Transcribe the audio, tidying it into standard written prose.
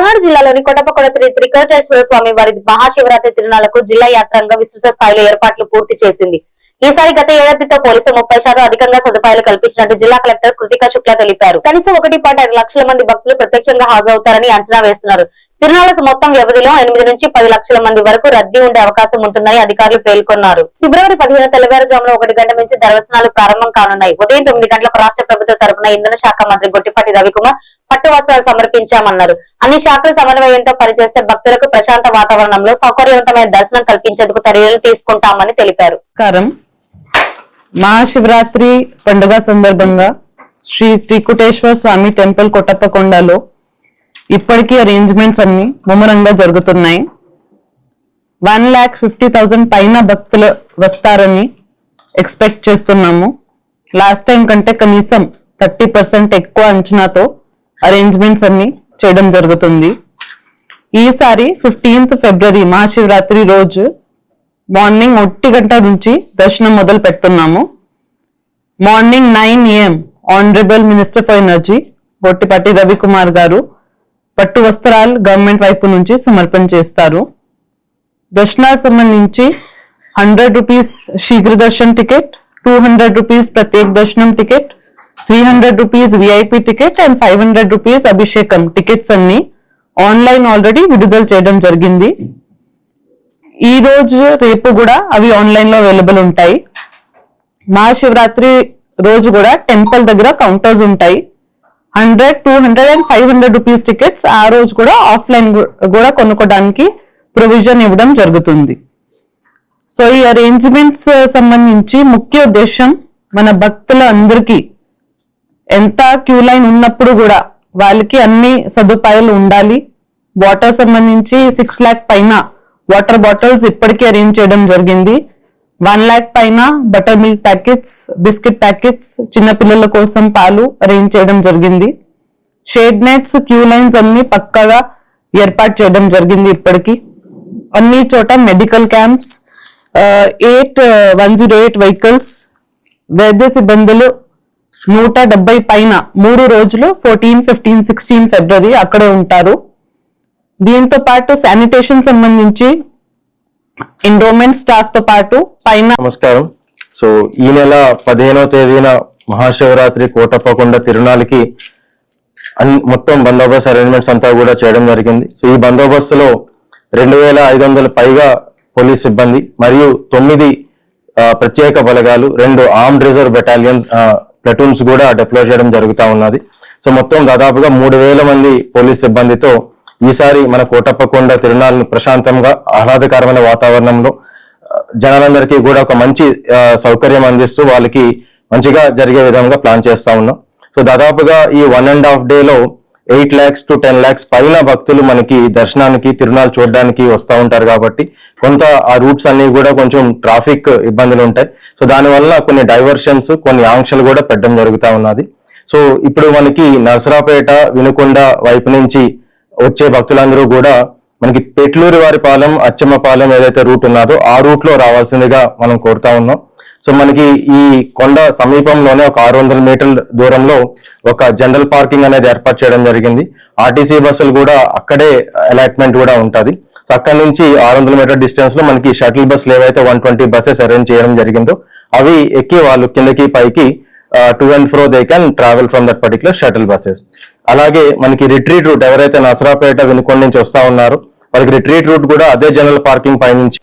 పల్నాడు జిల్లాలోని కొట్టపకొండ శ్రీ త్రికోటేశ్వర స్వామి వారి మహాశివరాత్రి తిరునాళ్లకు జిల్లా యాంత్రాంగం విస్తృత స్థాయిలో ఏర్పాట్లు పూర్తి చేసింది. ఈసారి గత ఏడాదితో పోలిసి 30% అధికంగా సదుపాయాలు కల్పించినట్టు జిల్లా కలెక్టర్ కృతికా శుక్లా తెలిపారు. కనీసం 1.5 లక్షల మంది భక్తులు ప్రత్యక్షంగా హాజరవుతారని అంచనా వేస్తున్నారు. తిరునాళ్ల మొత్తం వ్యవధిలో 8 నుంచి 10 లక్షల మంది వరకు రద్దీ ఉండే అవకాశం ఉంటుందని అధికారులు పేర్కొన్నారు. ఫిబ్రవరి 15 తెల్లవారుజామున 1 గంట నుంచి దర్శనాలు ప్రారంభం కానున్నాయి. ఉదయం 9 గంటలకు రాష్ట్ర ప్రభుత్వ తరపున ఇంధన శాఖ మంత్రి గొట్టిపాటి రవికుమార్ పట్టు వస్త్రాలు సమర్పించామన్నారు. అన్ని శాఖల సమన్వయంతో పనిచేస్తే భక్తులకు ప్రశాంత వాతావరణంలో సౌకర్యవంతమైన దర్శనం కల్పించేందుకు చర్యలు తీసుకుంటామని తెలిపారు. మహాశివరాత్రి పండుగ సందర్భంగా శ్రీ త్రికుటేశ్వర స్వామి టెంపుల్ కొట్టపకొండలో ఇప్పటికీ అరేంజ్మెంట్స్ అన్ని ముమ్మరంగా జరుగుతున్నాయి. 1,50,000 పైన భక్తులు వస్తారని ఎక్స్పెక్ట్ చేస్తున్నాము. లాస్ట్ టైం కంటే కనీసం 30% ఎక్కువ అంచనాతో అరేంజ్మెంట్స్ అన్ని చేయడం జరుగుతుంది. ఈసారి 15th ఫిబ్రవరి మహాశివరాత్రి రోజు మార్నింగ్ 1 గంట నుంచి దర్శనం మొదలు పెడుతున్నాము. Morning 9 AM honourable minister for energy Gottipati Ravikumar గారు పట్టు వస్త్రాలు గవర్నమెంట్ వైపు నుంచి సమర్పణ చేస్తారు. దర్శనాలకు సంబంధించి 100 రూపీస్ శీఘ్ర దర్శన్ టికెట్, 200 రూపీస్ ప్రత్యేక దర్శనం ticket, 300 rupees VIP ticket and 500 rupees అభిషేకం టికెట్స్ అన్ని ఆన్లైన్ ఆల్రెడీ విడుదల చేయడం జరిగింది. ఈ రోజు రేపు కూడా అవి ఆన్లైన్ లో అవైలబుల్ ఉంటాయి. మహాశివరాత్రి రోజు కూడా టెంపుల్ దగ్గర కౌంటర్స్ ఉంటాయి. 100, 200 అండ్ 500 రూపీస్ టికెట్స్ ఆ రోజు కూడా ఆఫ్లైన్ కూడా కొనుక్కోవడానికి ప్రొవిజన్ ఇవ్వడం జరుగుతుంది. సో ఈ అరేంజ్మెంట్స్ సంబంధించి ముఖ్య ఉద్దేశం మన భక్తుల అందరికీ ఎంత క్యూ లైన్ ఉన్నప్పుడు కూడా వాళ్ళకి అన్ని సదుపాయాలు ఉండాలి. వాటర్ సంబంధించి 6 lakh పైన వాటర్ బాటిల్స్ ఇప్పటికీ అరేంజ్ చేయడం జరిగింది. 1 lakh పైన butter milk packets, biscuit packets, చిన్నపిల్లల కోసం పాలు అరేంజ్ చేయడం జరిగింది. షేడ్ నెట్స్, క్యూ లైన్స్ అన్ని పక్కాగా ఏర్పాటు చేయడం జరిగింది. ఇప్పటికీ అన్ని చోట మెడికల్ క్యాంప్స్, 108 వెహికల్స్, వైద్య సిబ్బందులు 170 పైన 3 రోజులు 14, 15, 16 ఫిబ్రవరి అక్కడే ఉంటారు. దీంతో పాటు శానిటేషన్ సంబంధించి ఎండోమెంట్ స్టాఫ్ తో పాటు పైన. నమస్కారం. సో ఈ నెల 15వ తేదీన మహాశివరాత్రి కోటప్పకొండ తిరునాళ్ళకి మొత్తం బందోబస్తు అరేంజ్మెంట్స్ అంతా కూడా చేయడం జరిగింది. సో ఈ బందోబస్తులో 2,500 పైగా పోలీస్ సిబ్బంది మరియు 9 ప్రత్యేక బలగాలు, 2 ఆర్మ్డ్ రిజర్వ్ బెటాలియన్ ప్లటూన్స్ కూడా డిప్లాయ్ చేయడం జరుగుతూ ఉన్నది. సో మొత్తం దాదాపుగా 3,000 మంది పోలీస్ సిబ్బందితో ఈసారి మన కోటప్పకొండ తిరునాళ్ళను ప్రశాంతంగా ఆహ్లాదకరమైన వాతావరణంలో జనాలందరికీ కూడా ఒక మంచి సౌకర్యం అందిస్తూ వాళ్ళకి మంచిగా జరిగే విధంగా ప్లాన్ చేస్తా ఉన్నాం. సో దాదాపుగా ఈ 1.5 డేలో 8 lakhs to 10 lakhs పైన భక్తులు మనకి దర్శనానికి తిరునాళ్ళు చూడడానికి వస్తూ ఉంటారు. కాబట్టి కొంత ఆ రూట్స్ అన్ని కూడా కొంచెం ట్రాఫిక్ ఇబ్బందులు ఉంటాయి. సో దానివల్ల కొన్ని డైవర్షన్స్, కొన్ని ఆంక్షలు కూడా పెట్టడం జరుగుతూ ఉన్నది. సో ఇప్పుడు మనకి నరసరాపేట, వినుకొండ వైపు నుంచి వచ్చే భక్తులందరూ కూడా మనకి పెట్లూరి వారిపాలెం, అచ్చమ్మపాలెం ఏదైతే రూట్ ఉన్నదో ఆ రూట్ లో రావాల్సిందిగా మనం కోరుతా ఉన్నాం. సో మనకి ఈ కొండ సమీపంలోనే ఒక 600 మీటర్ల దూరంలో ఒక జనరల్ పార్కింగ్ అనేది ఏర్పాటు చేయడం జరిగింది. ఆర్టీసీ బస్సులు కూడా అక్కడే అలాట్మెంట్ కూడా ఉంటుంది. సో అక్కడి నుంచి 600 మీటర్ డిస్టెన్స్ లో మనకి షటిల్ బస్సులు ఏవైతే 120 బస్సెస్ అరేంజ్ చేయడం జరిగిందో అవి ఎక్కి వాళ్ళు కిందకి పైకి to and fro they can travel from that particular shuttle buses. అలాగే మనకి రిట్రీట్ రూట్ ఎవరైతే నసరాపేట, వినుకొండ నుంచి వస్తా ఉన్నారో వాళ్ళకి రిట్రీట్ రూట్ కూడా అదే జనరల్ పార్కింగ్ పై నుంచి